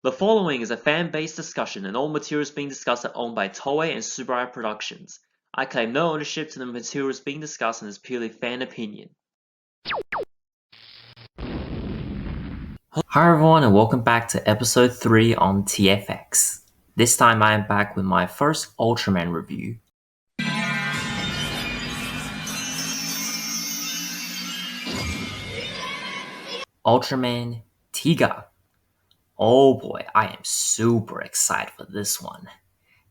The following is a fan-based discussion, and all materials being discussed are owned by Toei and Subaraya Productions. I claim no ownership to the materials being discussed and is purely fan opinion. Hi everyone, and welcome back to episode 3 on TFX. This time I am back with my first Ultraman review. Ultraman Tiga. Oh boy, I am super excited for this one.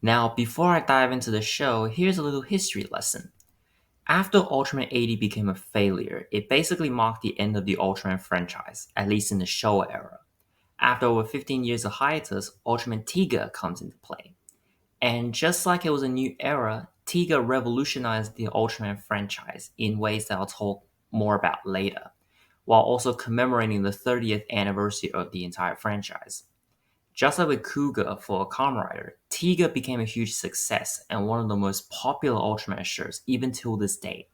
Now, before I dive into the show, here's a little history lesson. After Ultraman 80 became a failure, it basically marked the end of the Ultraman franchise, at least in the Showa era. After over 15 years of hiatus, Ultraman Tiga comes into play. And just like it was a new era, Tiga revolutionized the Ultraman franchise in ways that I'll talk more about later, while also commemorating the 30th anniversary of the entire franchise. Just like with Kuga for Kamen Rider, Tiga became a huge success and one of the most popular Ultraman shows even till this day.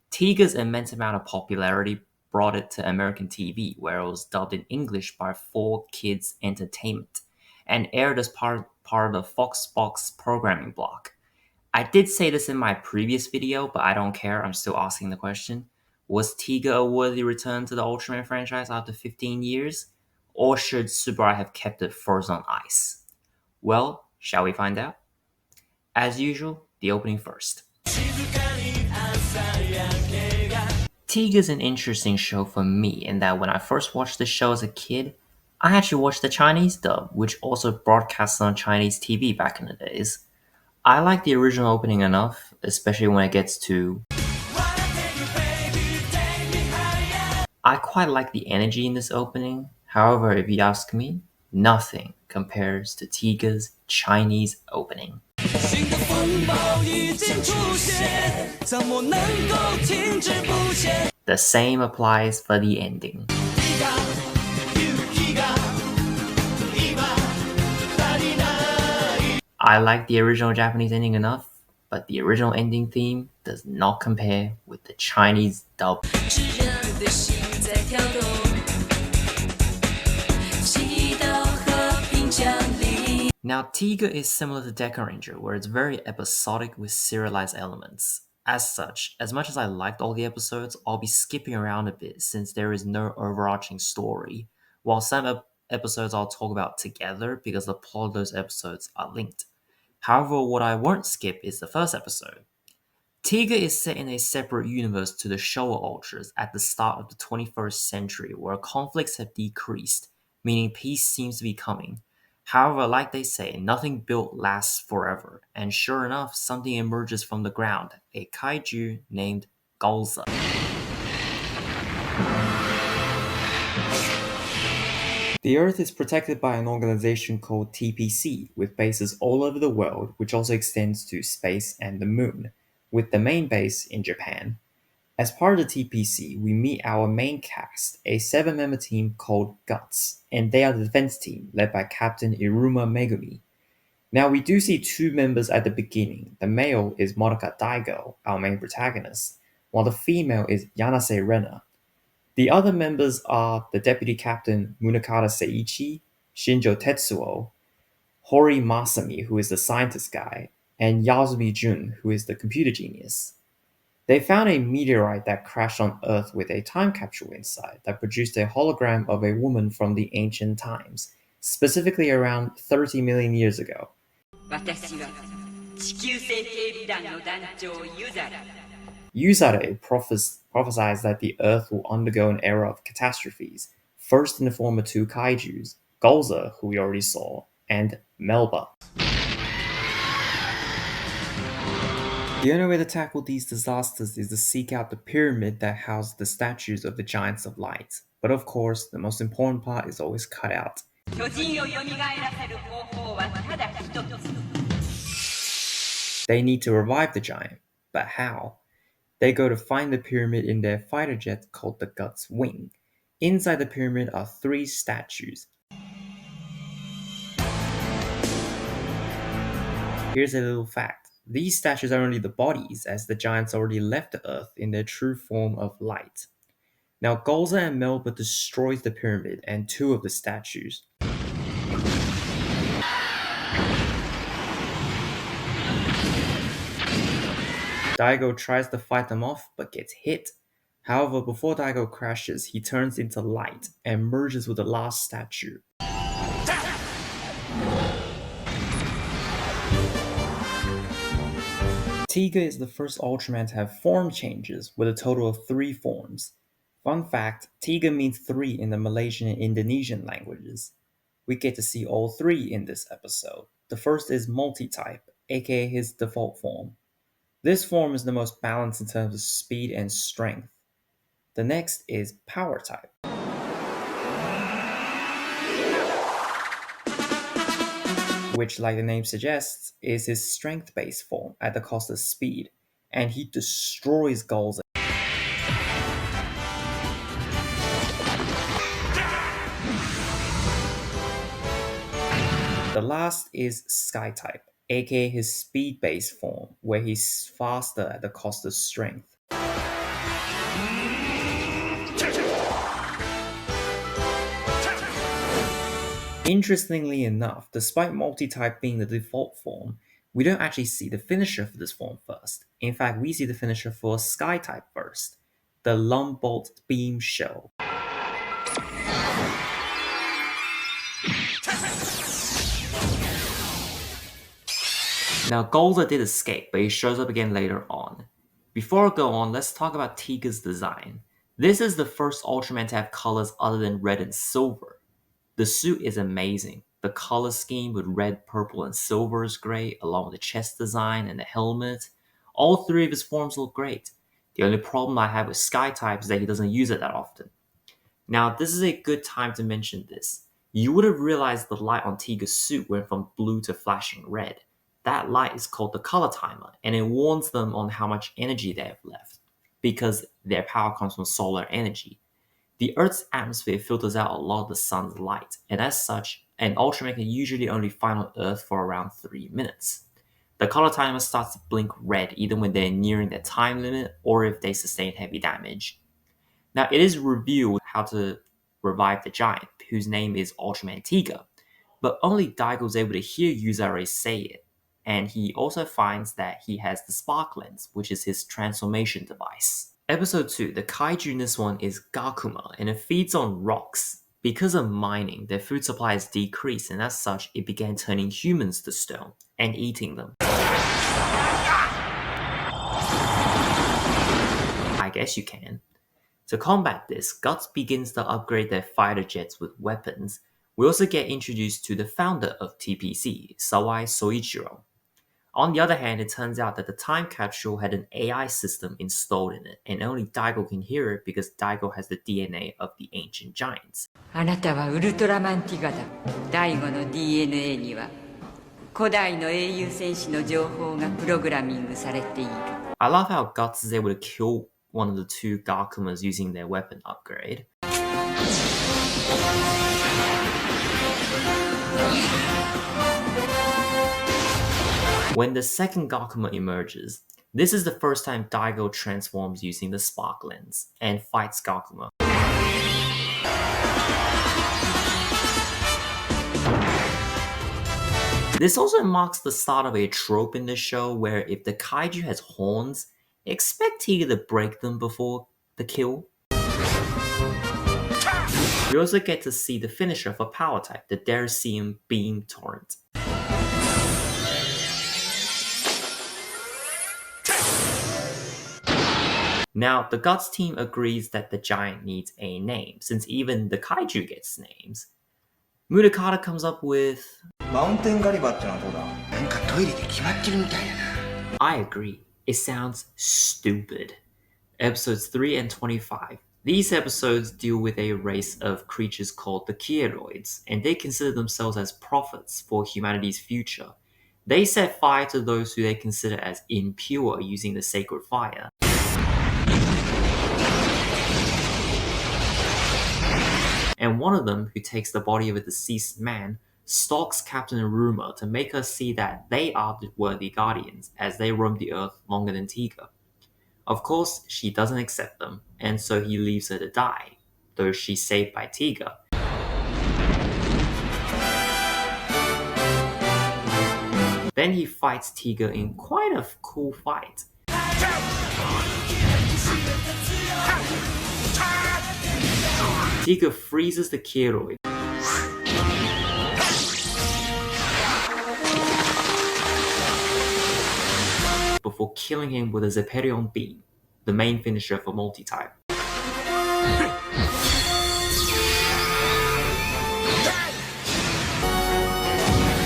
Tiga's immense amount of popularity brought it to American TV, where it was dubbed in English by 4Kids Entertainment and aired as part of the Fox Box programming block. I did say this in my previous video, but I don't care, I'm still asking the question. Was Tiga a worthy return to the Ultraman franchise after 15 years? Or should Subaraya have kept it frozen on ice? Well, shall we find out? As usual, the opening first. Tiga's an interesting show for me in that when I first watched the show as a kid, I actually watched the Chinese dub, which also broadcasted on Chinese TV back in the days. I like the original opening enough, especially when it gets to... I quite like the energy in this opening. However, if you ask me, nothing compares to Tiga's Chinese opening. The same applies for the ending. I like the original Japanese ending enough, but the original ending theme does not compare with the Chinese dub. Now, Tiga is similar to Deca Ranger, where it's very episodic with serialized elements. As such, as much as I liked all the episodes, I'll be skipping around a bit since there is no overarching story, while some episodes I'll talk about together because the plot of those episodes are linked. However, what I won't skip is the first episode. Tiga is set in a separate universe to the Showa Ultras at the start of the 21st century where conflicts have decreased, meaning peace seems to be coming. However, like they say, nothing built lasts forever, and sure enough, something emerges from the ground, a kaiju named Galza. The Earth is protected by an organization called TPC, with bases all over the world, which also extends to space and the moon, with the main base in Japan. As part of the TPC, we meet our main cast, a 7-member team called Guts, and they are the defense team, led by Captain Iruma Megumi. Now, we do see 2 members at the beginning. The male is Motoka Daigo, our main protagonist, while the female is Yanase Rena. The other members are the Deputy Captain Munakata Seiichi, Shinjo Tetsuo, Hori Masami, who is the scientist guy, and Yazumi Jun, who is the computer genius. They found a meteorite that crashed on Earth with a time capsule inside that produced a hologram of a woman from the ancient times, specifically around 30 million years ago. Yuzare prophesies that the Earth will undergo an era of catastrophes, first in the form of 2 kaijus, Galza, who we already saw, and Melba. The only way to tackle these disasters is to seek out the pyramid that housed the statues of the Giants of Light. But of course, the most important part is always cut out. They need to revive the giant, but how? They go to find the pyramid in their fighter jet called the Guts Wing. Inside the pyramid are 3 statues. Here's a little fact. These statues are only the bodies, as the giants already left the Earth in their true form of light. Now, Galza and Melba destroys the pyramid and 2 of the statues. Daigo tries to fight them off but gets hit. However, before Daigo crashes, he turns into light and merges with the last statue. Tiga is the first Ultraman to have form changes, with a total of 3 forms. Fun fact, Tiga means 3 in the Malaysian and Indonesian languages. We get to see all 3 in this episode. The first is multi-type, aka his default form. This form is the most balanced in terms of speed and strength. The next is power type, which, like the name suggests, is his strength-based form at the cost of speed, and he destroys goals. The last is Sky type, aka his speed-based form, where he's faster at the cost of strength. Interestingly enough, despite multi-type being the default form, we don't actually see the finisher for this form first. In fact, we see the finisher for Sky type first, the Lumbolt Beam Shell. Now, Golda did escape, but he shows up again later on. Before I go on, let's talk about Tiga's design. This is the first Ultraman to have colors other than red and silver. The suit is amazing. The color scheme with red, purple, and silver is great, along with the chest design and the helmet. All 3 of his forms look great. The only problem I have with Sky type is that he doesn't use it that often. Now, this is a good time to mention this. You would have realized the light on Tiga's suit went from blue to flashing red. That light is called the color timer, and it warns them on how much energy they have left, because their power comes from solar energy. The Earth's atmosphere filters out a lot of the sun's light, and as such, an Ultraman can usually only find on Earth for around 3 minutes. The color timer starts to blink red either when they're nearing their time limit or if they sustain heavy damage. Now, it is revealed how to revive the giant, whose name is Ultraman Tiga, but only Daigo is able to hear Yuzare say it, and he also finds that he has the Spark Lens, which is his transformation device. Episode 2, the kaiju in this one is Gakuma, and it feeds on rocks. Because of mining, their food supply has decreased, and as such, it began turning humans to stone and eating them. I guess you can. To combat this, Guts begins to upgrade their fighter jets with weapons. We also get introduced to the founder of TPC, Sawai Soichiro. On the other hand, it turns out that the time capsule had an AI system installed in it, and only Daigo can hear it because Daigo has the DNA of the ancient giants. あなたはウルトラマンティガだ。第5の DNA には古代の英雄戦士の情報がプログラミングされている。 I love how Guts is able to kill one of the 2 Gakumas using their weapon upgrade. When the second Gakuma emerges, this is the first time Daigo transforms using the Spark Lens and fights Gakuma. This also marks the start of a trope in the show where if the kaiju has horns, expect Tiga to break them before the kill. We also get to see the finisher for Power type, the Derisium Beam Torrent. Now, the Guts team agrees that the giant needs a name, since even the kaiju gets names. Mudakata comes up with... I agree. It sounds stupid. Episodes 3 and 25. These episodes deal with a race of creatures called the Kieroids, and they consider themselves as prophets for humanity's future. They set fire to those who they consider as impure using the sacred fire. And one of them, who takes the body of a deceased man, stalks Captain Aruma to make her see that they are the worthy guardians, as they roam the earth longer than Tiga. Of course, she doesn't accept them, and so he leaves her to die, though she's saved by Tiga. Then he fights Tiga in quite a cool fight. Tiga freezes the Kiroid. Before killing him with a Zeperion beam, the main finisher for multi-type.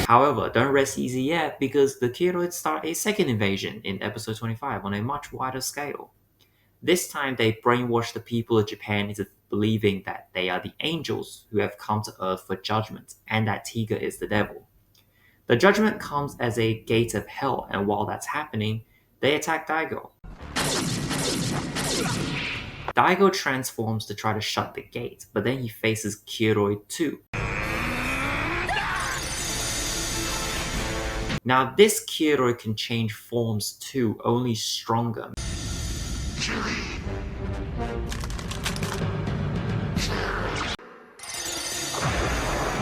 However, don't rest easy yet because the Kiroids start a second invasion in episode 25 on a much wider scale. This time they brainwash the people of Japan into believing that they are the angels who have come to Earth for judgment and that Tiga is the devil. The judgment comes as a gate of hell, and while that's happening, they attack Daigo. Daigo transforms to try to shut the gate, but then he faces Kiroid 2. Now this Kiroid can change forms too, only stronger.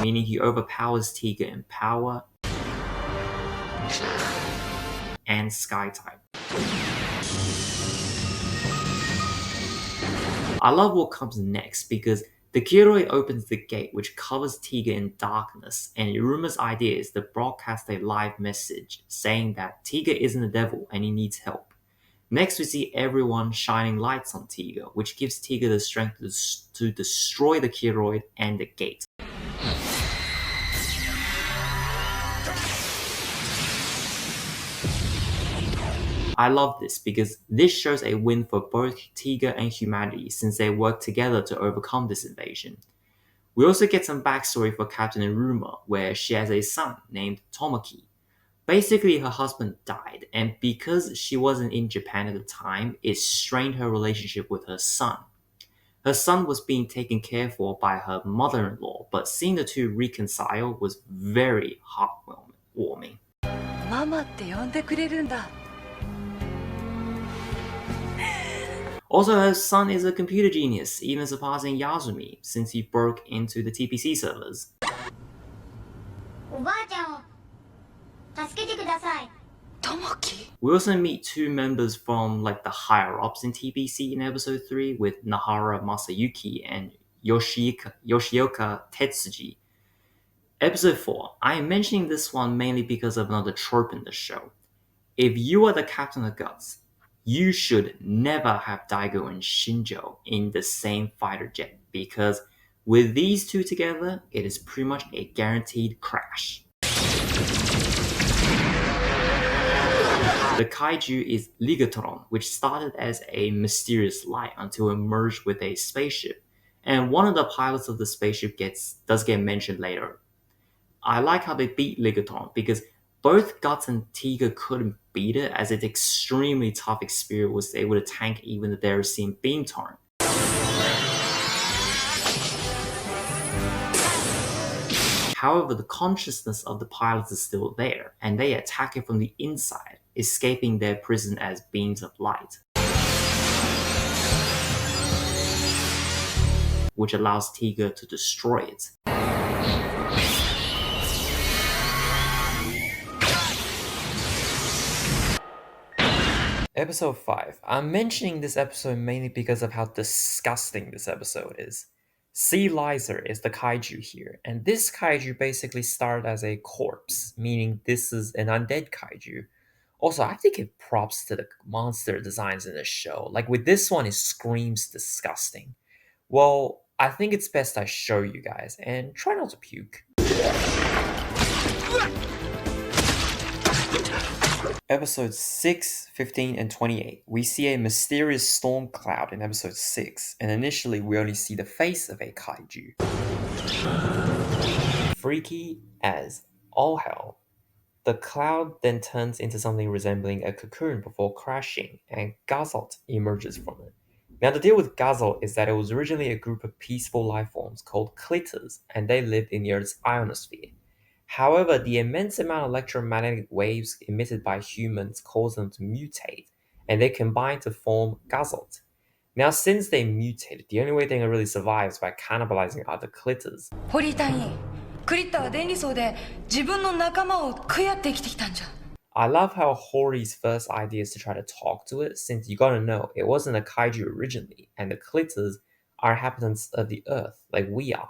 Meaning he overpowers Tiga in power and Sky type. I love what comes next because the Kiroid opens the gate which covers Tiga in darkness, and Iruma's idea is to broadcast a live message saying that Tiga isn't the devil and he needs help. Next we see everyone shining lights on Tiga, which gives Tiga the strength to destroy the Kiroid and the gate. I love this because this shows a win for both Tiga and humanity since they work together to overcome this invasion. We also get some backstory for Captain Iruma, where she has a son named Tomoki. Basically, her husband died, and because she wasn't in Japan at the time, it strained her relationship with her son. Her son was being taken care for by her mother-in-law, but seeing the two reconcile was very heartwarming. ママって呼んでくれるんだ. Also, her son is a computer genius, even surpassing Yasumi, since he broke into the TPC servers. We also meet two members from the higher-ups in TPC in episode 3 with Nahara Masayuki and Yoshioka Tetsuji. Episode 4. I am mentioning this one mainly because of another trope in the show. If you are the captain of Guts, you should never have Daigo and Shinjo in the same fighter jet because with these two together, it is pretty much a guaranteed crash. The kaiju is Ligatron, which started as a mysterious light until it merged with a spaceship, and one of the pilots of the spaceship does get mentioned later. I like how they beat Ligatron because both Guts and Tiga couldn't beat it, as its extremely tough exterior was able to tank even the Deracine beam turn. However, the consciousness of the pilots is still there, and they attack it from the inside, escaping their prison as beams of light, which allows Tiga to destroy it. Episode 5. I'm mentioning this episode mainly because of how disgusting this episode is. Sea Lizer is the kaiju here, and this kaiju basically started as a corpse, meaning this is an undead kaiju. Also, I think it props to the monster designs in the show. With this one, it screams disgusting. Well, I think it's best I show you guys, and try not to puke. Episodes 6, 15, and 28. We see a mysterious storm cloud in episode 6, and initially we only see the face of a kaiju. Freaky as all hell. The cloud then turns into something resembling a cocoon before crashing, and Gazalt emerges from it. Now the deal with Gazalt is that it was originally a group of peaceful life forms called Clitters, and they lived in the Earth's ionosphere. However, the immense amount of electromagnetic waves emitted by humans caused them to mutate, and they combined to form Gazalt. Now, since they mutated, the only way they can really survive is by cannibalizing other Clitters. I love how Hori's first idea is to try to talk to it, since you gotta know, it wasn't a kaiju originally, and the Clitters are inhabitants of the Earth, like we are.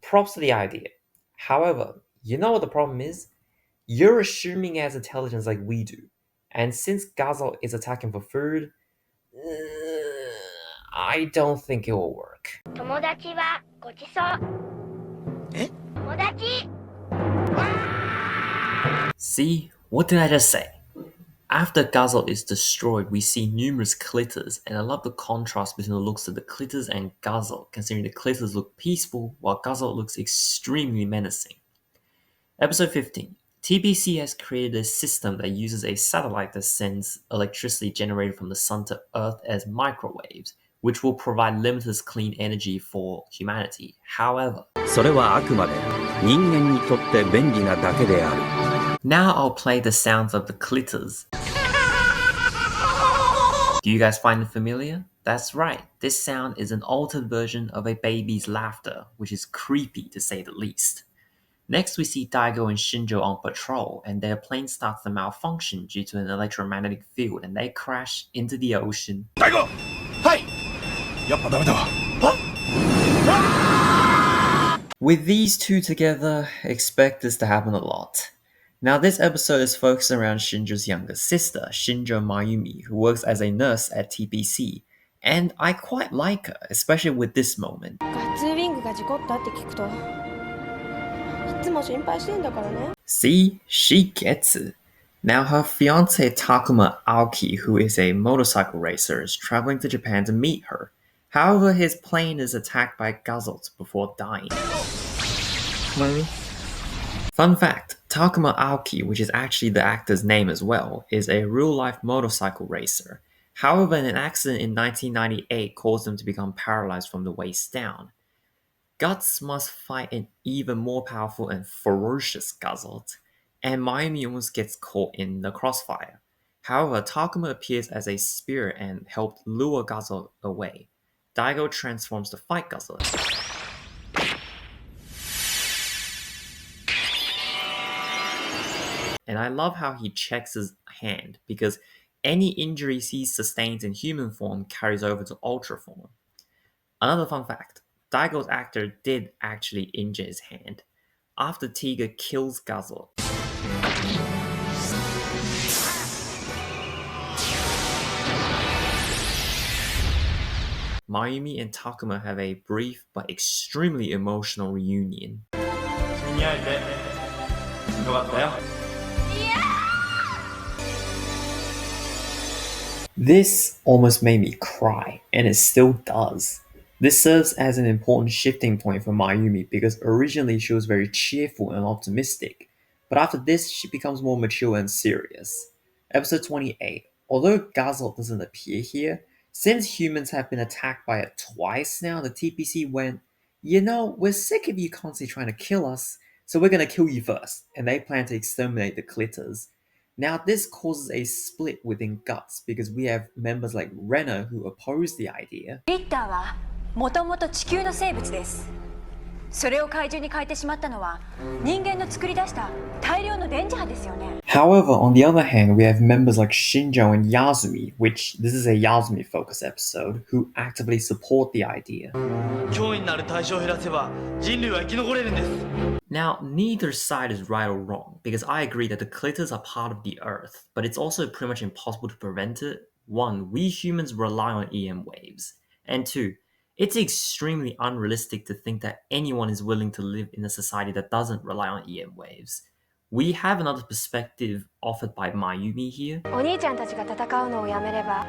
Props to the idea. However, you know what the problem is? You're assuming it has intelligence like we do. And since Gazelle is attacking for food, I don't think it will work. See? What did I just say? After Gazelle is destroyed, we see numerous Clitters, and I love the contrast between the looks of the Clitters and Gazelle, considering the Clitters look peaceful while Gazelle looks extremely menacing. Episode 15. TBC has created a system that uses a satellite that sends electricity generated from the sun to Earth as microwaves, which will provide limitless clean energy for humanity. However, それはあくまで人間にとって便利なだけである。now I'll play the sounds of the Clitters. Do you guys find it familiar? That's right, this sound is an altered version of a baby's laughter, which is creepy to say the least. Next, we see Daigo and Shinjo on patrol, and their plane starts to malfunction due to an electromagnetic field, and they crash into the ocean. Daigo! Hey! やっぱダメだわ。With these two together, expect this to happen a lot. Now, this episode is focused around Shinjo's younger sister, Shinjo Mayumi, who works as a nurse at TBC, and I quite like her, especially with this moment. ガッツウィングが事故ったって聞くといつも心配してんだからね。 See, she gets it. Now, her fiance Takuma Aoki, who is a motorcycle racer, is traveling to Japan to meet her. However, his plane is attacked by gazelles before dying. Fun fact, Takuma Aoki, which is actually the actor's name as well, is a real-life motorcycle racer. However, an accident in 1998 caused him to become paralyzed from the waist down. Guts must fight an even more powerful and ferocious Gazelle, and Mayumi almost gets caught in the crossfire. However, Takuma appears as a spirit and helped lure Gazelle away. Daigo transforms to fight Gazelle. And I love how he checks his hand, because any injuries he sustains in human form carries over to Ultra form. Another fun fact, Daigo's actor did actually injure his hand after Tiga kills Gazelle. Mayumi and Takuma have a brief but extremely emotional reunion. This almost made me cry, and it still does. This serves as an important shifting point for Mayumi because originally she was very cheerful and optimistic, but after this she becomes more mature and serious. Episode 28. Although Gazelle doesn't appear here, since humans have been attacked by it twice now, the TPC went, you know, we're sick of you constantly trying to kill us, so we're gonna kill you first, and they plan to exterminate the Clitters. Now, this causes a split within Guts because we have members like Renner who oppose the idea. リッターはもともと地球の生物です。それを怪獣に変えてしまったのは人間の作り出した大量の電磁波ですよね。 However, on the other hand, we have members like Shinjo and Yasumi, which this is a Yasumi focus episode, who actively support the idea. 脅威になる対象を減らせば人類は生き残れるんです。 Now, neither side is right or wrong, because I agree that the Clitters are part of the Earth, but it's also pretty much impossible to prevent it. One, we humans rely on EM waves. And two, it's extremely unrealistic to think that anyone is willing to live in a society that doesn't rely on EM waves. We have another perspective offered by Mayumi here. お兄ちゃんたちが戦うのをやめれば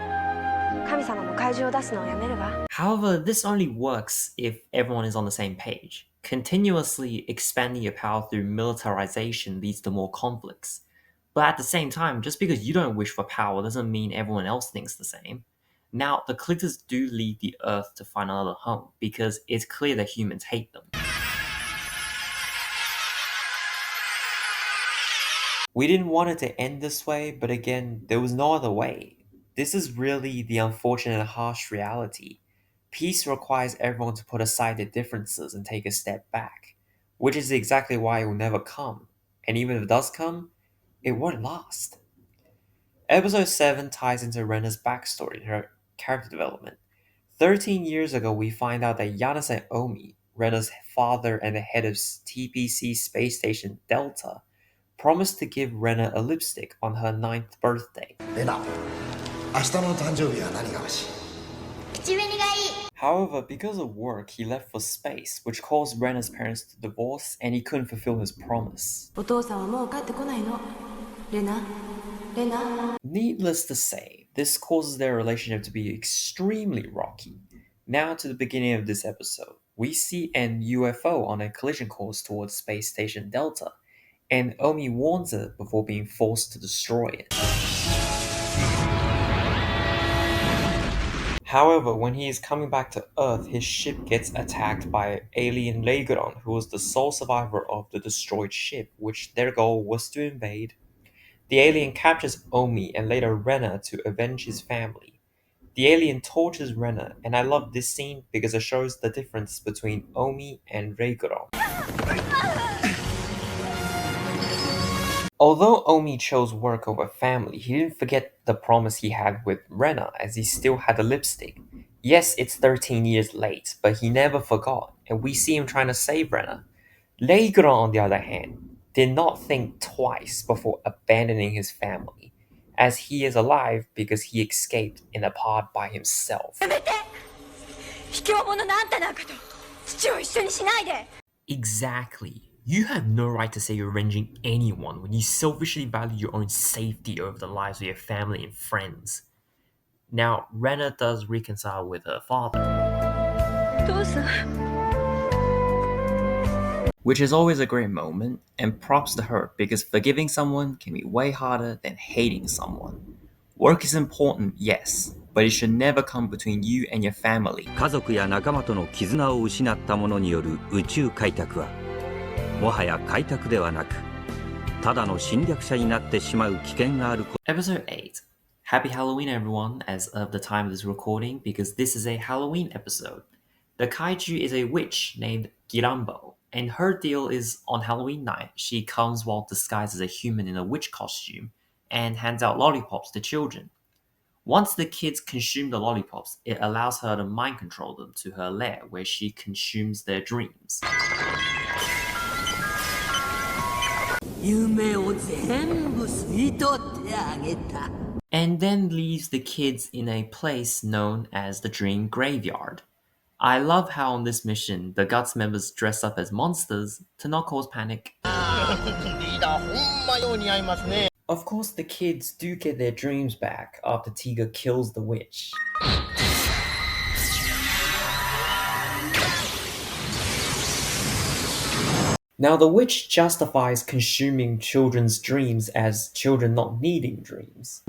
神様も怪獣を出すのをやめるわ。 However, this only works if everyone is on the same page. Continuously expanding your power through militarization leads to more conflicts. But at the same time, just because you don't wish for power doesn't mean everyone else thinks the same. Now, the Clitters do leave the Earth to find another home, because it's clear that humans hate them. We didn't want it to end this way, but again, there was no other way. This is really the unfortunate harsh reality. Peace requires everyone to put aside their differences and take a step back. which is exactly why it will never come. And even if it does come, it won't last. Episode 7 ties into Rena's backstory, her character development. 13 years ago, we find out that Yanase Omi, Rena's father and the head of TPC Space Station Delta, promised to give Rena a lipstick on her 9th birthday. レナ、明日の誕生日は何が欲しい？ However, because of work, he left for space, which caused Rena's parents to divorce and he couldn't fulfill his promise. お父さんはもう帰ってこないの。レナ、レナ。 Needless to say, this causes their relationship to be extremely rocky. Now to the beginning of this episode, we see an UFO on a collision course towards Space Station Delta, and Omi warns it before being forced to destroy it. However, when he is coming back to Earth, his ship gets attacked by alien Leguron, who was the sole survivor of the destroyed ship, which their goal was to invade. The alien captures Omi and later Rena to avenge his family. The alien tortures Rena, and I love this scene because it shows the difference between Omi and Leguron. Although Omi chose work over family, he didn't forget the promise he had with Rena, as he still had the lipstick. Yes, it's 13 years late, but he never forgot, and we see him trying to save Rena. Leguron, on the other hand, did not think twice before abandoning his family, as he is alive because he escaped in a pod by himself. Exactly. You have no right to say you're avenging anyone when you selfishly value your own safety over the lives of your family and friends. Now, Rena does reconcile with her father, which is always a great moment, and props to her because forgiving someone can be way harder than hating someone. Work is important, yes, but it should never come between you and your family. 家族や仲間との絆を失った者による宇宙開拓はもはや開拓ではなくただの侵略者になってしまう危険がある。 Episode 8. Happy Halloween, everyone, as of the time of this recording, because this is a Halloween episode. The kaiju is a witch named Girambo, and her deal is on Halloween night, she comes while disguised as a human in a witch costume and hands out lollipops to children. Once the kids consume the lollipops, it allows her to mind control them to her lair, where she consumes their dreams. And then leaves the kids in a place known as the Dream Graveyard. I love how on this mission, the Guts members dress up as monsters to not cause panic. Of course, the kids do get their dreams back after Tiga kills the witch. Now, the witch justifies consuming children's dreams as children not needing dreams.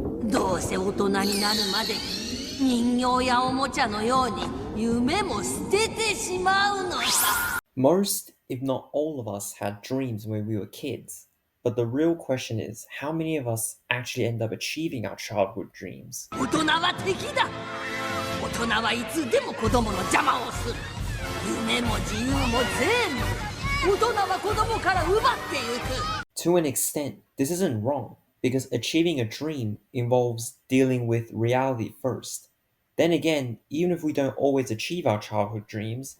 Most, if not all of us, had dreams when we were kids. But the real question is, how many of us actually end up achieving our childhood dreams? To an extent, this isn't wrong, because achieving a dream involves dealing with reality first. Then again, even if we don't always achieve our childhood dreams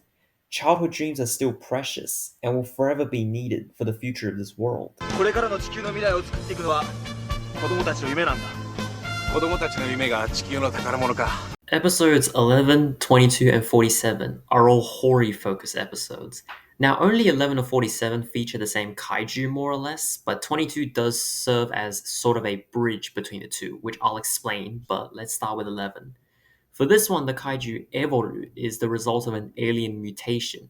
are still precious and will forever be needed for the future of this world. これからの地球の未来を作っていくのは子供たちの夢なんだ。子供たちの夢が地球の宝物か。Episodes 11, 22, and 47 are all Hori-focused episodes. Now, only 11 and 47 feature the same kaiju more or less, but 22 does serve as sort of a bridge between the two, which I'll explain, but let's start with 11. For this one, the kaiju Evoru is the result of an alien mutation.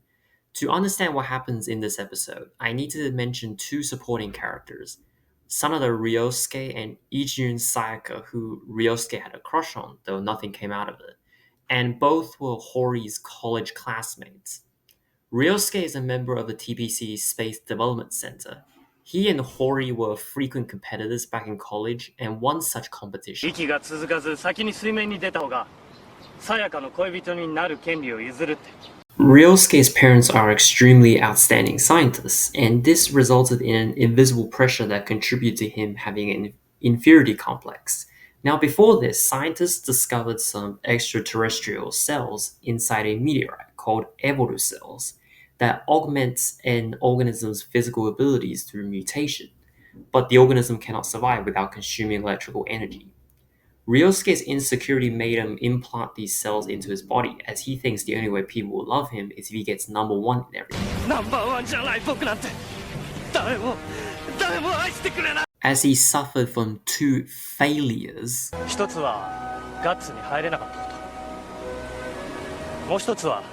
To understand what happens in this episode, I need to mention two supporting characters, Sanada Ryosuke and Ijun Sayaka, who Ryosuke had a crush on, though nothing came out of it, and both were Hori's college classmates. Ryosuke is a member of the TPC Space Development Center. He and Hori were frequent competitors back in college and won such competition. 息が続かず先に水面に出た方がさやかの恋人になる権利を譲るって。Ryosuke's parents are extremely outstanding scientists, and this resulted in an invisible pressure that contributed to him having an inferiority complex. Now, before this, scientists discovered some extraterrestrial cells inside a meteorite called evolu cells that augments an organism's physical abilities through mutation, but the organism cannot survive without consuming electrical energy. Ryosuke's insecurity made him implant these cells into his body, as he thinks the only way people will love him is if he gets number one in everything. As he suffered from two failures, 一つはガッツに入れなかったこと。もう一つは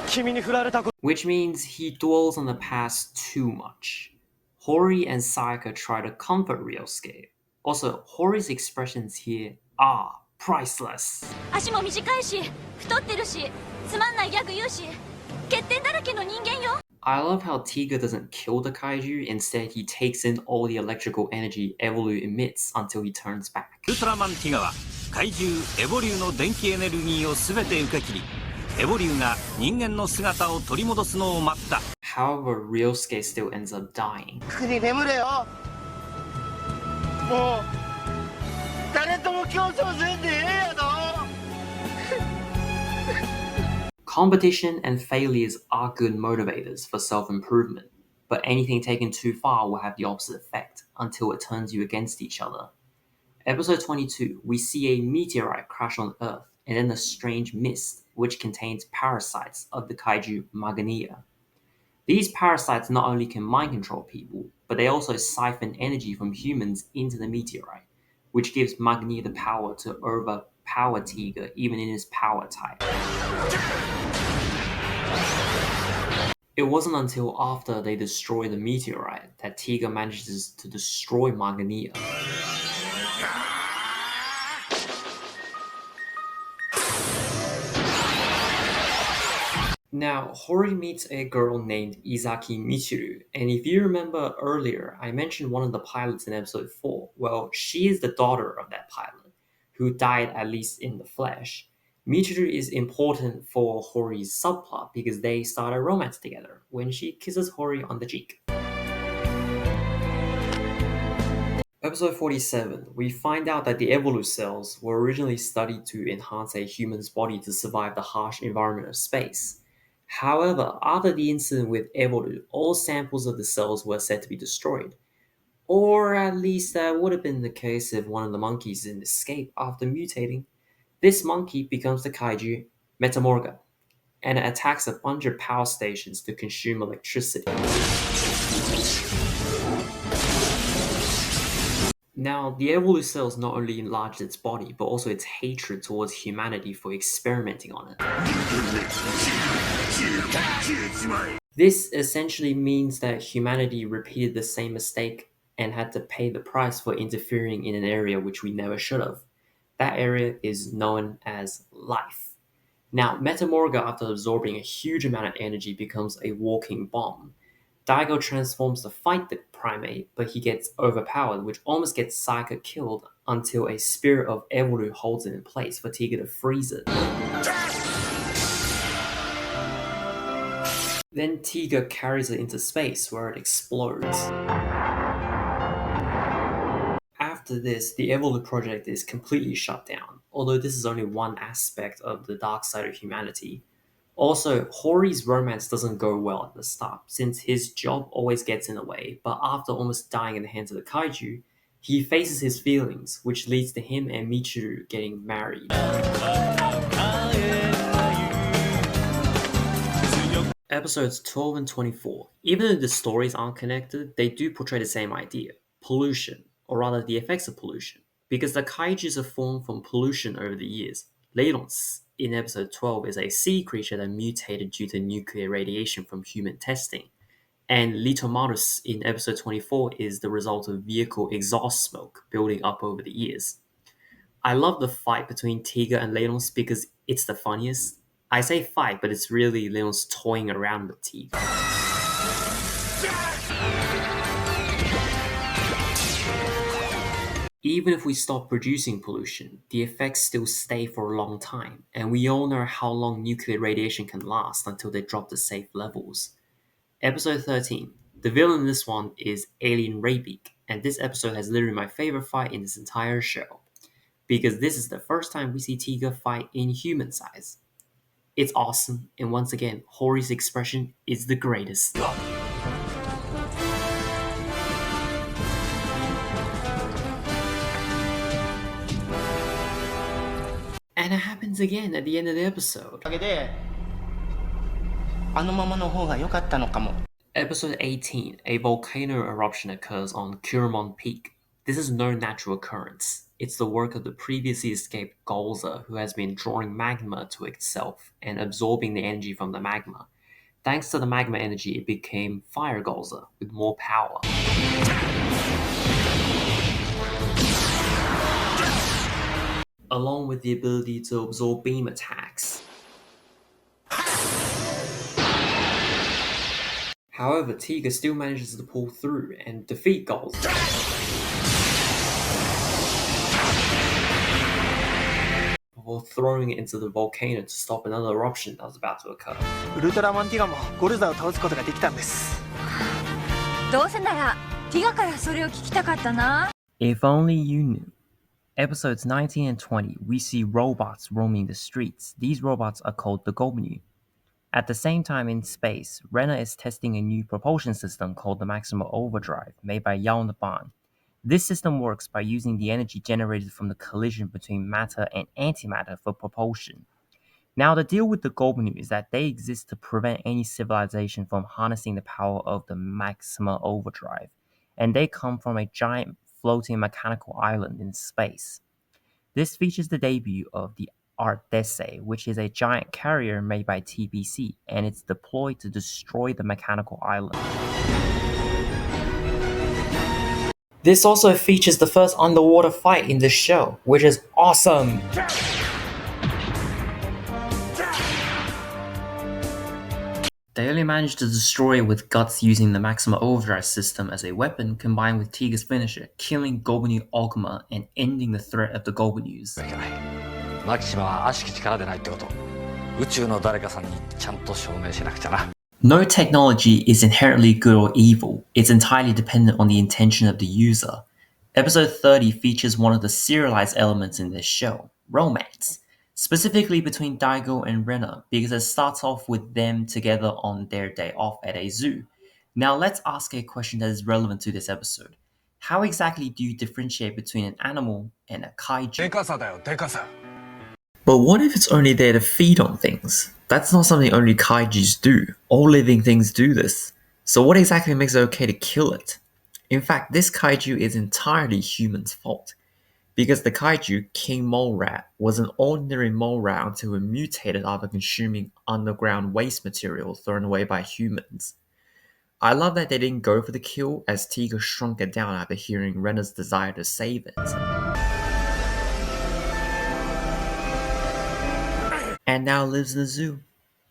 君に振られたこと。 which means he dwells on the past too much. Hori and Sayaka try to comfort Ryosuke. Also, Hori's expressions here are priceless. 足も短いし、太ってるし、つまんないギャグ言うし、欠点だらけの人間よ。 I love how Tiga doesn't kill the kaiju, instead he takes in all the electrical energy Evolu emits until he turns back. ウルトラマンティガは怪獣エボリューの電気エネルギーを全て受け切り、エボリューが人間の姿を取り戻すのを待った。 However, Ryosuke still ends up dying. に眠れよ。もう誰とも競争せんでええやろ。 Competition and failures are good motivators for self-improvement, but anything taken too far will have the opposite effect until it turns you against each other. Episode 22, we see a meteorite crash on Earth and then a strange mist which contains parasites of the kaiju Magania. These parasites not only can mind control people, but they also siphon energy from humans into the meteorite, which gives Magnia the power to overpower Tiga even in his power type. It wasn't until after they destroy the meteorite that Tiga manages to destroy Magania. Now, Hori meets a girl named Izaki Michiru, and if you remember earlier, I mentioned one of the pilots in episode 4. Well, she is the daughter of that pilot, who died at least in the flesh. Michiru is important for Hori's subplot because they start a romance together when she kisses Hori on the cheek. Episode 47, we find out that the Evolu cells were originally studied to enhance a human's body to survive the harsh environment of space. However, after the incident with Evolu, all samples of the cells were said to be destroyed. Or at least that would have been the case if one of the monkeys didn't escape after mutating. This monkey becomes the kaiju Metamorga, and it attacks a bunch of power stations to consume electricity. Now, the Evolu cells not only enlarged its body, but also its hatred towards humanity for experimenting on it. This essentially means that humanity repeated the same mistake and had to pay the price for interfering in an area which we never should have. That area is known as life. Now, Metamorga, after absorbing a huge amount of energy, becomes a walking bomb. Daigo transforms to fight the primate, but he gets overpowered, which almost gets Sayaka killed until a spirit of Evolu holds it in place for Tiga to freeze it. Then Tiga carries it into space where it explodes. After this, the Evolu project is completely shut down, although this is only one aspect of the dark side of humanity. Also, Hori's romance doesn't go well at the start, since his job always gets in the way, but after almost dying in the hands of the kaiju, he faces his feelings, which leads to him and Michiru getting married. Episodes 12 and 24. Even though the stories aren't connected, they do portray the same idea: pollution, or rather the effects of pollution, because the kaijus are formed from pollution over the years. Leilons in episode 12 is a sea creature that mutated due to nuclear radiation from human testing, and Litomarus in episode 24 is the result of vehicle exhaust smoke building up over the years. I love the fight between Tiga and Leilons because it's the funniest. I say fight, but it's really Leilons toying around with Tiga. Even if we stop producing pollution, the effects still stay for a long time, and we all know how long nuclear radiation can last until they drop to safe levels. Episode 13. The villain in this one is Alien Raybeak, and this episode has literally my favorite fight in this entire show, because this is the first time we see Tiga fight in human size. It's awesome, and once again, Hori's expression is the greatest. And it happens again at the end of the episode. Episode 18, a volcano eruption occurs on Kuramon Peak. This is no natural occurrence. It's the work of the previously escaped Golza, who has been drawing magma to itself and absorbing the energy from the magma. Thanks to the magma energy, it became Fire Golza with more power. Along with the ability to absorb beam attacks. However, Tiga still manages to pull through and defeat Golza. Before throwing it into the volcano to stop another eruption that was about to occur. ウルトラマンティガもゴルザを倒すことができたんです。どうせならティガからそれを聞きたかったな。 If only you knew. Episodes 19 and 20, we see robots roaming the streets. These robots are called the Gobnu. At the same time in space, Rena is testing a new propulsion system called the Maximum Overdrive, made by Ban. This system works by using the energy generated from the collision between matter and antimatter for propulsion. Now, the deal with the Gobnu is that they exist to prevent any civilization from harnessing the power of the Maximum Overdrive, and they come from a giant floating mechanical island in space. This features the debut of the Artese, which is a giant carrier made by TBC, and it's deployed to destroy the mechanical island. This also features the first underwater fight in the show, which is awesome! They only managed to destroy it with Guts using the Maxima Overdrive system as a weapon combined with Tiga's finisher, killing Gobenu Ogma and ending the threat of the Gobunus. マキシマは悪しき力でないってこと。宇宙の誰かさんにちゃんと証明しなくちゃな。No technology is inherently good or evil. It's entirely dependent on the intention of the user. Episode 30 features one of the serialized elements in this show, romance. Specifically between Daigo and Rena, because it starts off with them together on their day off at a zoo. Now let's ask a question that is relevant to this episode. How exactly do you differentiate between an animal and a kaiju? でかさだよ、でかさ。 But what if it's only there to feed on things? That's not something only kaijus do. All living things do this. So what exactly makes it okay to kill it? In fact, this kaiju is entirely humans' fault. Because the kaiju, King Mole Rat, was an ordinary mole rat until it mutated after consuming underground waste material thrown away by humans. I love that they didn't go for the kill, as Tiga shrunk it down after hearing Rena's desire to save it. And now lives in the zoo.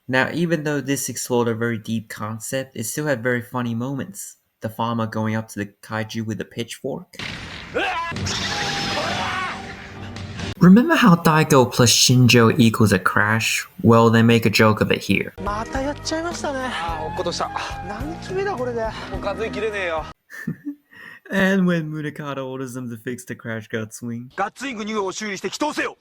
Now, even though this explored a very deep concept, it still had very funny moments. The farmer going up to the kaiju with a pitchfork. Remember how Daigo plus Shinjo equals a crash? Well, they make a joke of it here. またやっちゃいましたね。ああ、落っことした。何機目だこれで。もう数えきれねえよ。And when Munakata orders them to fix the crash gut swing. ガッツイング2号を修理して祈祷せよ。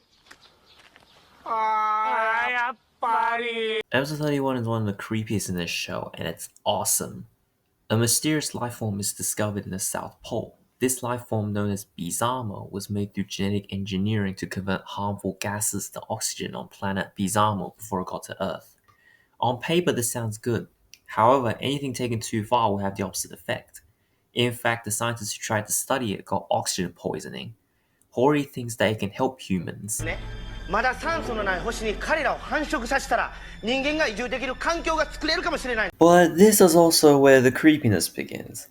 ああ、やっぱり。Episode 31 is one of the creepiest in this show, and it's awesome. A mysterious life form is discovered in the South Pole. This life form, known as Bizarmo, was made through genetic engineering to convert harmful gases to oxygen on planet Bizarmo before it got to Earth. On paper, this sounds good. However, anything taken too far will have the opposite effect. In fact, the scientists who tried to study it got oxygen poisoning. Hori thinks that it can help humans. まだ酸素のない星に彼らを繁殖させたら人間が移住できる環境が作れるかもしれない。 But this is also where the creepiness begins.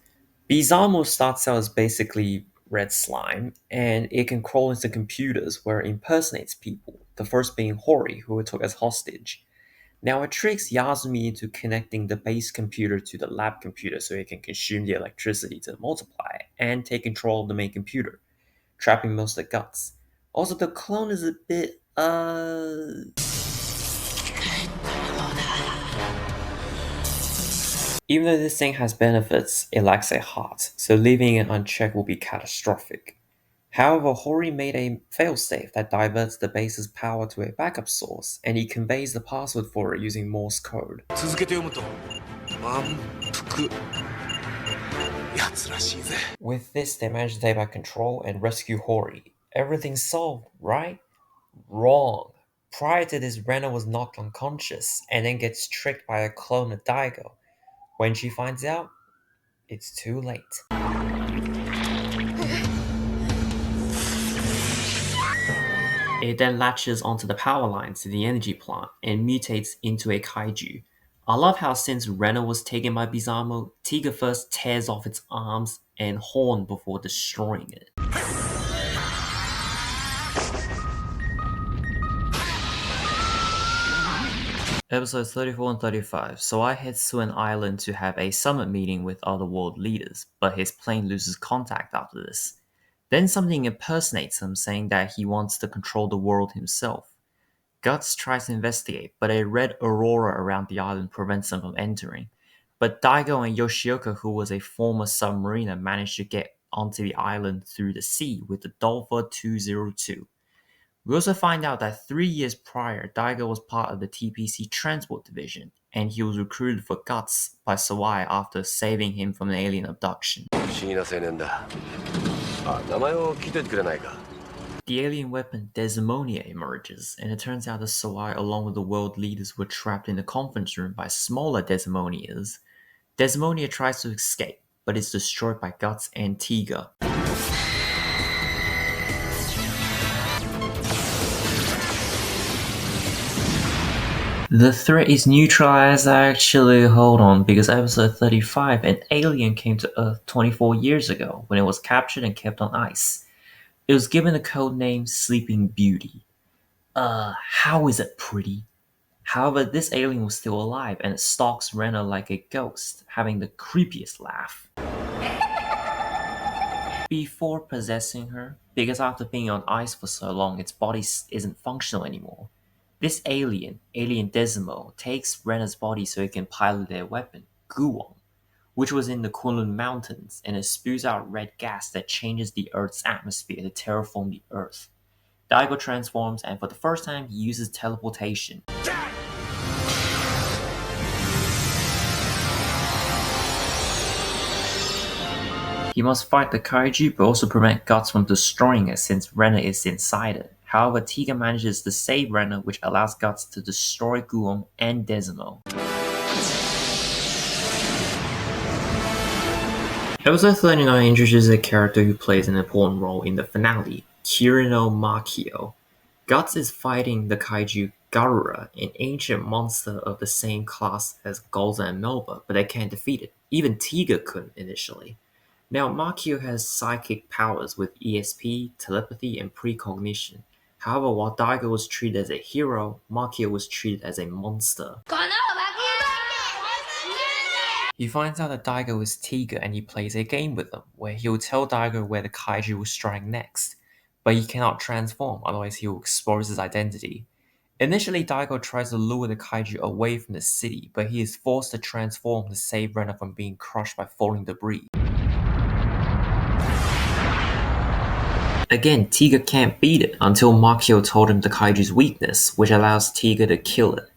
Bizarmo starts out as basically red slime, and it can crawl into computers where it impersonates people, the first being Hori, who it took as hostage. Now it tricks Yasumi into connecting the base computer to the lab computer so it can consume the electricity to multiply and take control of the main computer. trapping most of the guts. Also, the clone is a bit, Even though this thing has benefits, it lacks a heart, so leaving it unchecked will be catastrophic. However, Hori made a failsafe that diverts the base's power to a backup source, and he conveys the password for it using Morse code. With this, they manage to take back control and rescue Hori. Everything's solved, right? Wrong. Prior to this, Rena was knocked unconscious, and then gets tricked by a clone of Daigo. When she finds out, it's too late. It then latches onto the power lines to the energy plant and mutates into a kaiju. I love how since Rena was taken by Bizarmo, Tiga first tears off its arms and horn before destroying it. Episodes 34 and 35. Sawai heads to an island to have a summit meeting with other world leaders, but his plane loses contact after this. Then something impersonates him, saying that he wants to control the world himself. Guts tries to investigate, but a red aurora around the island prevents him from entering. But Daigo and Yoshioka, who was a former submariner, managed to get onto the island through the sea with the Dolpha 202. We also find out that 3 years prior, Daigo was part of the TPC Transport Division, and he was recruited for Guts by Sawai after saving him from an alien abduction. The alien weapon Desimonia emerges, and it turns out that Sawai along with the world leaders were trapped in the conference room by smaller Desimonias. Desimonia tries to escape, but is destroyed by Guts and Tiga. The threat is neutralized actually, hold on, because episode 35, an alien came to Earth 24 years ago when it was captured and kept on ice. It was given the code name Sleeping Beauty. How is it pretty? However, this alien was still alive and it stalks Rena like a ghost, having the creepiest laugh. Before possessing her, because after being on ice for so long, its body isn't functional anymore. This alien, Alien Desimo, takes Rena's body so it can pilot their weapon, Guwon, which was in the Kunlun Mountains, and it spews out red gas that changes the Earth's atmosphere to terraform the Earth. Daigo transforms, and for the first time, he uses teleportation. He must fight the kaiju, but also prevent Guts from destroying it since Rena is inside it. However, Tiga manages to save Rena, which allows Guts to destroy Guwon and Desimo. Episode 39 introduces a character who plays an important role in the finale, Kirino Makio. Guts is fighting the kaiju Garura, an ancient monster of the same class as Golza and Melba, but they can't defeat it. Even Tiga couldn't initially. Now, Makio has psychic powers with ESP, telepathy, and precognition. However, while Daigo was treated as a hero, Makio was treated as a monster. He finds out that Daigo is Tiga and he plays a game with him, where he will tell Daigo where the kaiju will strike next. But he cannot transform, otherwise he will expose his identity. Initially, Daigo tries to lure the kaiju away from the city, but he is forced to transform to save Rena from being crushed by falling debris. Again, Tiga can't beat it until Makio told him the kaiju's weakness, which allows Tiga to kill it.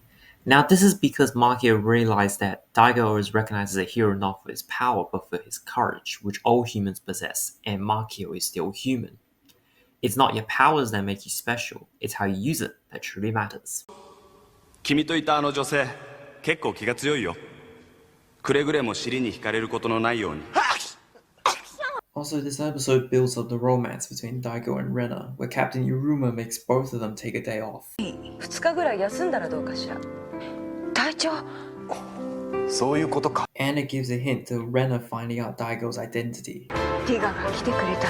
Now this is because Makio realized that Daigo is recognized as a hero not for his power but for his courage, which all humans possess, and Makio is still human. It's not your powers that make you special, it's how you use it that truly matters. 君といたあの女性、結構気が強いよ。くれぐれも尻に惹かれることのないように。Also, this episode builds up the romance between Daigo and Rena, where Captain Yuruma makes both of them take a day off. 2日ぐらい休んだらどうかしら。隊長。そういうことか。And it gives a hint to Rena finding out Daigo's identity. ティガが来てくれたら。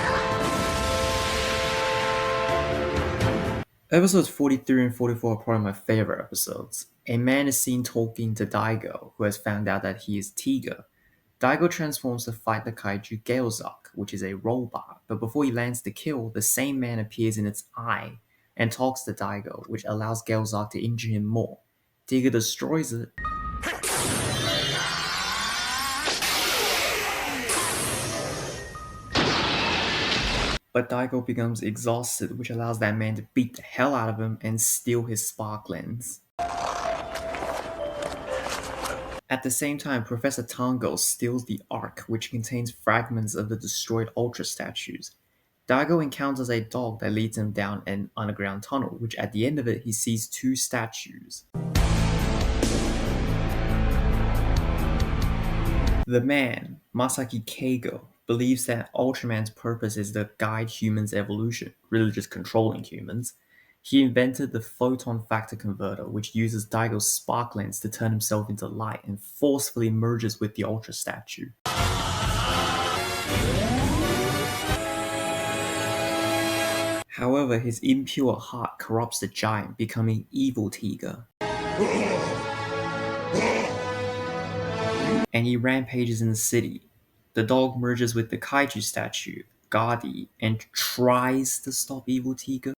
Episodes 43 and 44 are probably my favorite episodes. A man is seen talking to Daigo, who has found out that he is Tiga. Daigo transforms to fight the kaiju Gaelzok, which is a robot, but before he lands the kill, the same man appears in its eye and talks to Daigo, which allows Gelzak to injure him more. Tiga destroys it. But Daigo becomes exhausted, which allows that man to beat the hell out of him and steal his spark lens. At the same time, Professor Tango steals the Ark, which contains fragments of the destroyed Ultra statues. Daigo encounters a dog that leads him down an underground tunnel, which at the end of it he sees two statues. The man, Masaki Keigo, believes that Ultraman's purpose is to guide humans' evolution, really just controlling humans. He invented the photon factor converter, which uses Daigo's spark lens to turn himself into light and forcefully merges with the Ultra statue. However, his impure heart corrupts the giant, becoming evil Tiga. And he rampages in the city. The dog merges with the kaiju statue, Gadi, and tries to stop evil Tiga.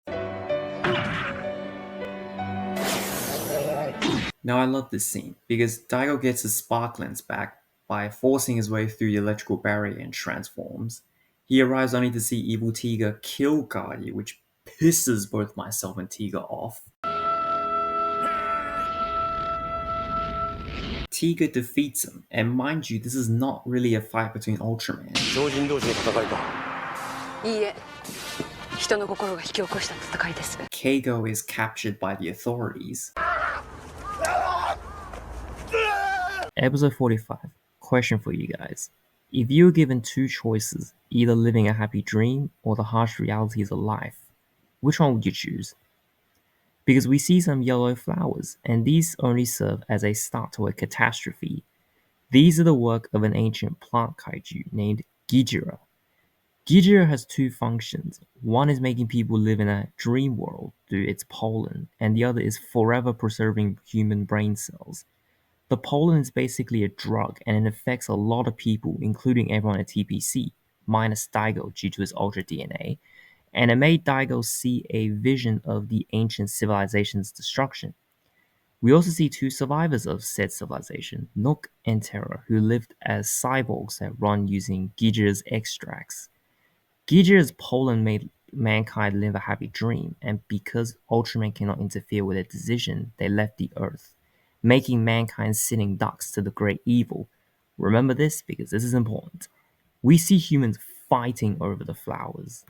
Now I love this scene, because Daigo gets his spark lens back by forcing his way through the electrical barrier and transforms. He arrives only to see evil Tiga kill Gadi, which pisses both myself and Tiga off. Tiga defeats him, and mind you, this is not really a fight between Ultraman. Keigo is captured by the authorities. Episode 45. Question for you guys. If you were given two choices, either living a happy dream or the harsh realities of life, which one would you choose? Because we see some yellow flowers, and these only serve as a start to a catastrophe. These are the work of an ancient plant kaiju named Gijira. Gijira has two functions. One is making people live in a dream world through its pollen, and the other is forever preserving human brain cells. The pollen is basically a drug, and it affects a lot of people, including everyone at TPC, minus Daigo due to his Ultra DNA, and it made Daigo see a vision of the ancient civilization's destruction. We also see two survivors of said civilization, Nook and Terra, who lived as cyborgs that run using Gijira's extracts. Gijira's pollen made mankind live a happy dream, and because Ultraman cannot interfere with their decision, they left the Earth, making mankind sitting ducks to the great evil. Remember this because this is important. We see humans fighting over the flowers.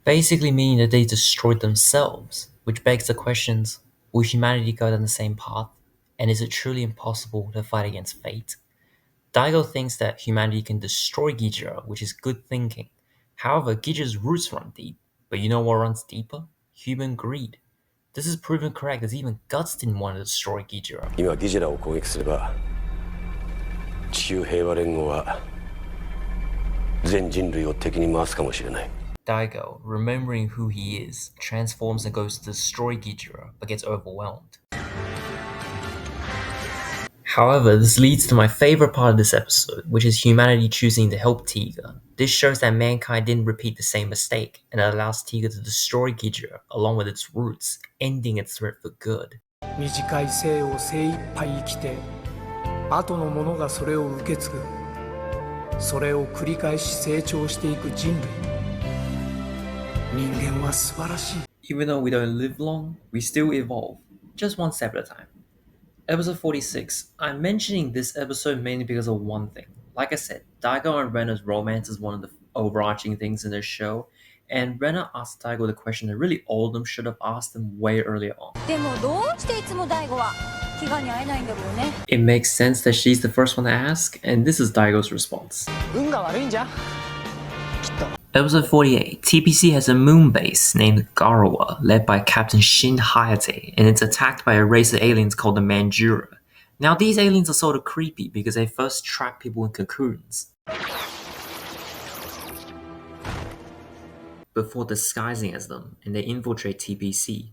Basically meaning that they destroyed themselves, which begs the questions, will humanity go down the same path? And is it truly impossible to fight against fate? Daigo thinks that humanity can destroy Gijira, which is good thinking. However, Gijira's roots run deep, but you know what runs deeper? Human greed. This is proven correct as even Guts didn't want to destroy Gijira. Daigo, remembering who he is, transforms and goes to destroy Gijira, but gets overwhelmed. However, this leads to my favorite part of this episode, which is humanity choosing to help Tiga. This shows that mankind didn't repeat the same mistake, and it allows Tiga to destroy Gijira along with its roots, ending its threat for good. 短い生を精一杯生きて、後の者がそれを受け継ぐ。それを繰り返し成長していく人類。人間は素晴らしい。Even though we don't live long, we still evolve, just one step at a time. Episode 46. I'm mentioning this episode mainly because of one thing. Like I said, Daigo and Rena's romance is one of the overarching things in this show, and Rena asked Daigo the question that really all of them should have asked him way earlier on. It makes sense that she's the first one to ask, and this is Daigo's response. Episode 48. TPC has a moon base named Garawa, led by Captain Shin Hayate, and it's attacked by a race of aliens called the Manjura. Now, these aliens are sort of creepy because they first trap people in cocoons before disguising as them, and they infiltrate TPC.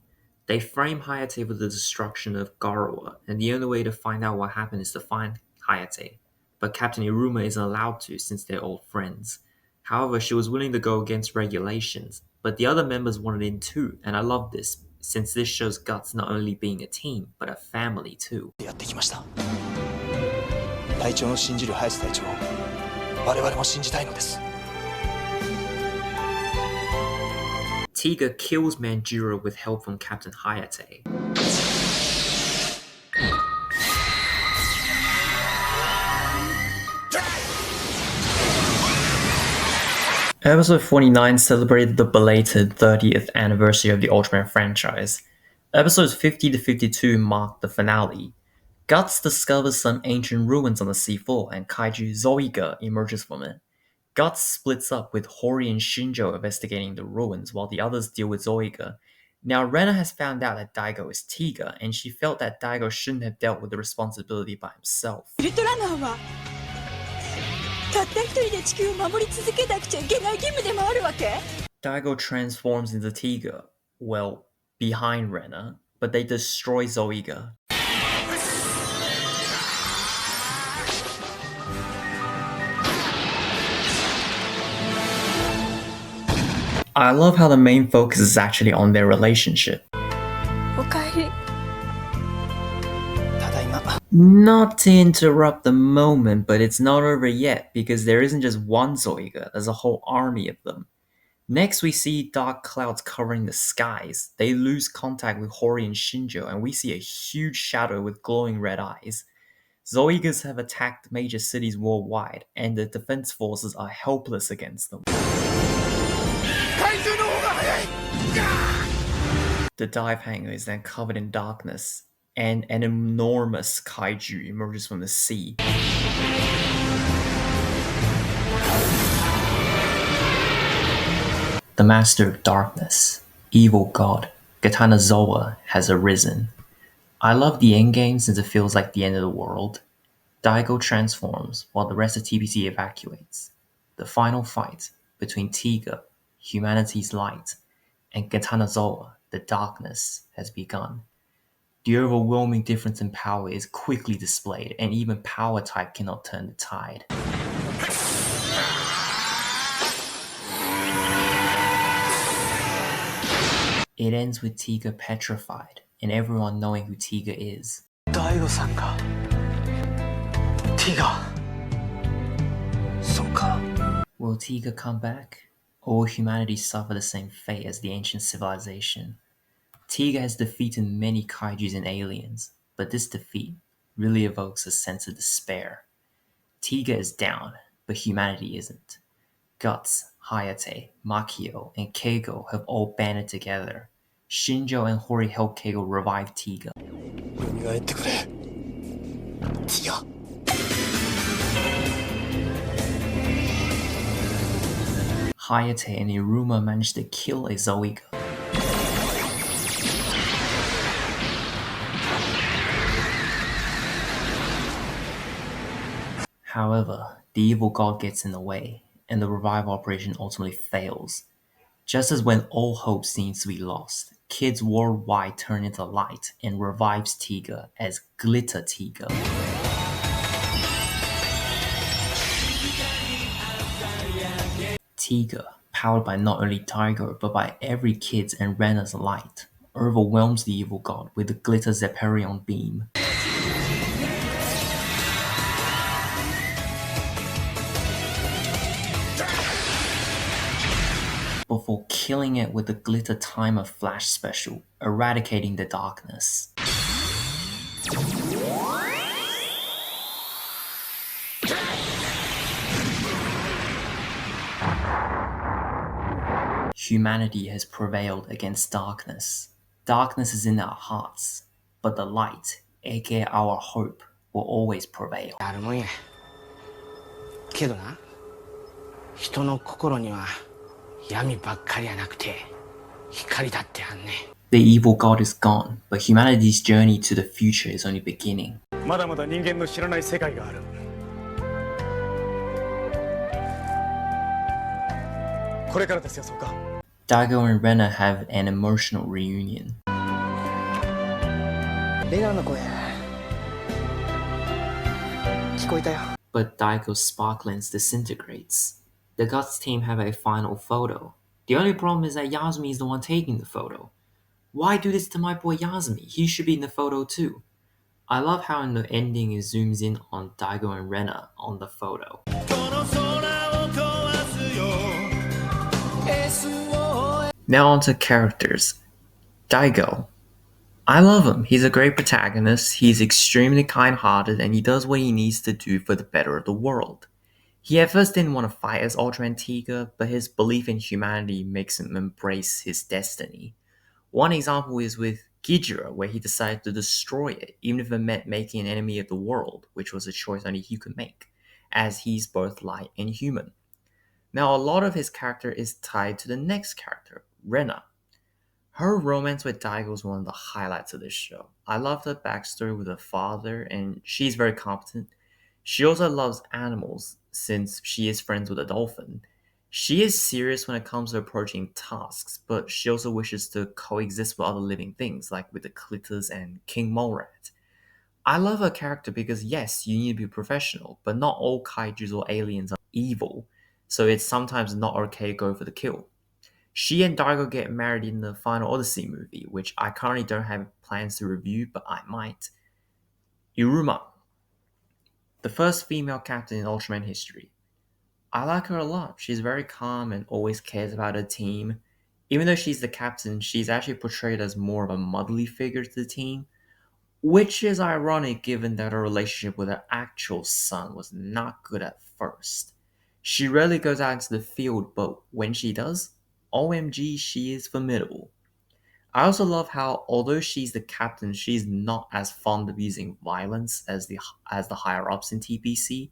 They frame Hayate with the destruction of Garawa, and the only way to find out what happened is to find Hayate, but Captain Iruma isn't allowed to since they're old friends. However, she was willing to go against regulations, but the other members wanted in too, and I love this, since this shows Guts not only being a team, but a family too. やってきました。隊長の信じる林隊長を我々も信じたいのです。Tiga kills Manjuro with help from Captain Hayate. Episode 49 celebrated the belated 30th anniversary of the Ultraman franchise. Episodes 50 to 52 marked the finale. Guts discovers some ancient ruins on the seafloor and kaiju Zoiga emerges from it. Guts splits up with Hori and Shinjo investigating the ruins while the others deal with Zoiga. Now Rena has found out that Daigo is Tiga, and she felt that Daigo shouldn't have dealt with the responsibility by himself. Daigo transforms into Tiga, well, behind Rena, but they destroy Zoiga. I love how the main focus is actually on their relationship. Not to interrupt the moment, but it's not over yet because there isn't just one Zoiga, there's a whole army of them. Next we see dark clouds covering the skies. They lose contact with Hori and Shinjo and we see a huge shadow with glowing red eyes. Zoigas have attacked major cities worldwide and the defense forces are helpless against them. The dive hangar is then covered in darkness, and an enormous kaiju emerges from the sea. The Master of Darkness, evil god, Katanazoa, has arisen. I love the endgame since it feels like the end of the world. Daigo transforms while the rest of TBC evacuates. The final fight between Tiga, humanity's light, and Katanazoa, the darkness, has begun. The overwhelming difference in power is quickly displayed, and even power type cannot turn the tide. It ends with Tiga petrified, and everyone knowing who Tiga is. Daigo-san ga Tiga. So ka. Will Tiga come back? Or will humanity suffer the same fate as the ancient civilization? Tiga has defeated many kaijus and aliens, but this defeat really evokes a sense of despair. Tiga is down, but humanity isn't. Guts, Hayate, Makio, and Keigo have all banded together. Shinjo and Hori help Keigo revive Tiga. Hayate and Iruma manage to kill a Zoiga. However, the evil god gets in the way, and the revive operation ultimately fails. Just as when all hope seems to be lost, kids worldwide turn into light and revives Tiga as Glitter Tiga. Tiga, powered by not only Daigo but by every kid's and Rena's light, overwhelms the evil god with the Glitter Zephirion beam. Before killing it with the Glitter Timer Flash special, eradicating the darkness. Humanity has prevailed against darkness. Darkness is in our hearts, but the light, aka our hope, will always prevail. けどな、人の心には闇ばっかりやなくて光だってあんね。The evil god is gone, but humanity's journey to the future is only beginning. まだまだ人間の知らない世界がある。これからですよ、そうか。Daigo and Rena have an emotional reunion. レナの声聞聞こえたよ。But Daigo's spark lens disintegrates. The Guts team have a final photo. The only problem is that Yasumi is the one taking the photo. Why do this to my boy Yasumi? He should be in the photo too. I love how in the ending it zooms in on Daigo and Rena on the photo. Now on to characters. Daigo. I love him. He's a great protagonist. He's extremely kind-hearted and he does what he needs to do for the better of the world. He at first didn't want to fight as Ultraman Tiga, but his belief in humanity makes him embrace his destiny. One example is with Gijira, where he decided to destroy it, even if it meant making an enemy of the world, which was a choice only he could make, as he's both light and human. Now, a lot of his character is tied to the next character, Rena. Her romance with Daigo is one of the highlights of this show. I love her backstory with her father, and she's very competent. She also loves animals, since she is friends with a dolphin. She is serious when it comes to approaching tasks, but she also wishes to coexist with other living things, like with the Clitters and King Molerat. I love her character because yes, you need to be professional, but not all kaijus or aliens are evil, so it's sometimes not okay to go for the kill. She and Daigo get married in the final Odyssey movie, which I currently don't have plans to review, but I might. Iruma, the first female captain in Ultraman history. I like her a lot. She's very calm and always cares about her team. Even though she's the captain, she's actually portrayed as more of a motherly figure to the team, which is ironic given that her relationship with her actual son was not good at first. She rarely goes out into the field, but when she does, OMG, she is formidable. I also love how, although she's the captain, she's not as fond of using violence as the higher ups in TPC.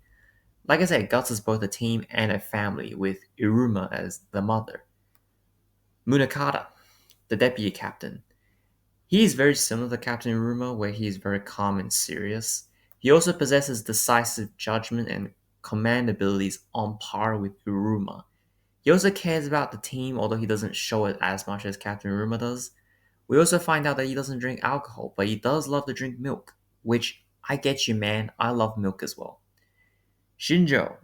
Like I said, Guts is both a team and a family, with Iruma as the mother. Munakata, the deputy captain. He is very similar to Captain Iruma, where he is very calm and serious. He also possesses decisive judgment and command abilities on par with Iruma. He also cares about the team, although he doesn't show it as much as Captain Iruma does. We also find out that he doesn't drink alcohol, but he does love to drink milk, which I get you, man. I love milk as well. Shinjo.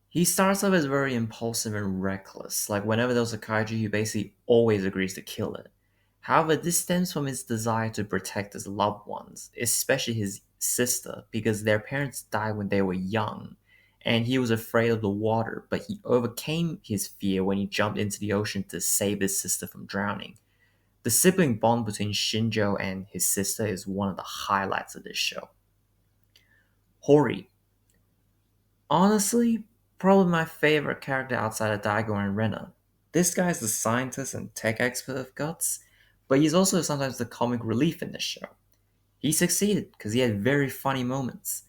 He starts off as very impulsive and reckless. Like whenever there's a kaiju, he basically always agrees to kill it. However, this stems from his desire to protect his loved ones, especially his sister, because their parents died when they were young, and he was afraid of the water, but he overcame his fear when he jumped into the ocean to save his sister from drowning. The sibling bond between Shinjo and his sister is one of the highlights of this show. Hori. Honestly, probably my favorite character outside of Daigo and Rena. This guy's the scientist and tech expert of Guts, but he's also sometimes the comic relief in this show. He succeeded because he had very funny moments.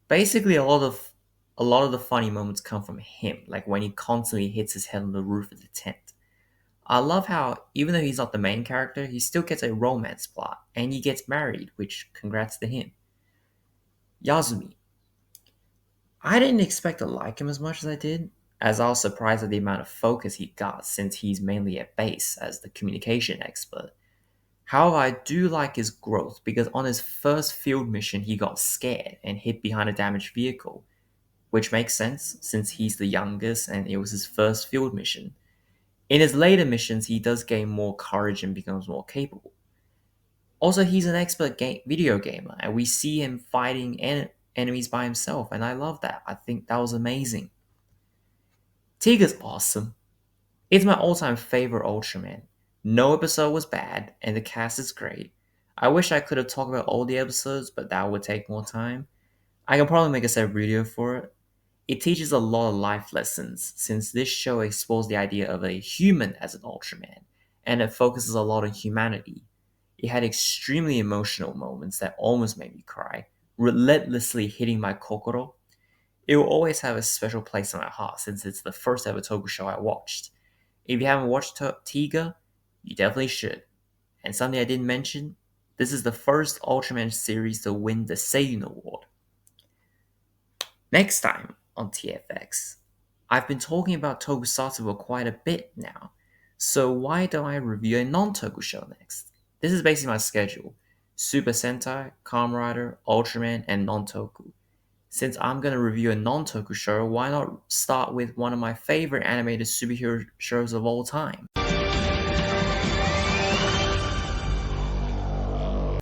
Basically, a lot of the funny moments come from him, like when he constantly hits his head on the roof of the tent. I love how, even though he's not the main character, he still gets a romance plot, and he gets married, which congrats to him. Yasumi. I didn't expect to like him as much as I did, as I was surprised at the amount of focus he got since he's mainly at base as the communication expert. However, I do like his growth because on his first field mission he got scared and hid behind a damaged vehicle, which makes sense since he's the youngest and it was his first field mission. In his later missions, he does gain more courage and becomes more capable. Also, he's an expert video gamer, and we see him fighting enemies by himself, and I love that. I think that was amazing. Tiga's awesome. It's my all-time favorite Ultraman. No episode was bad, and the cast is great. I wish I could have talked about all the episodes, but that would take more time. I can probably make a separate video for it. It teaches a lot of life lessons, since this show explores the idea of a human as an Ultraman, and it focuses a lot on humanity. It had extremely emotional moments that almost made me cry, relentlessly hitting my kokoro. It will always have a special place in my heart since it's the first ever Toku show I watched. If you haven't watched Tiga, you definitely should. And something I didn't mention, this is the first Ultraman series to win the Seiyun Award. Next time on TFX, I've been talking about tokusatsu for quite a bit now, so why don't I review a non-toku show next? This is basically my schedule: Super Sentai, Kamen Rider, Ultraman, and non-toku. Since I'm gonna review a non-toku show, why not start with one of my favorite animated superhero shows of all time?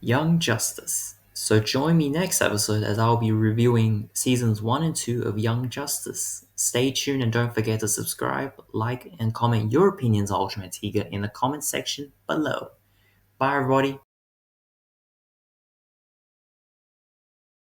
Young Justice. So join me next episode as I'll be reviewing seasons 1 and 2 of Young Justice. Stay tuned and don't forget to subscribe, like, and comment your opinions on Ultraman Tiga in the comment section below. Bye everybody!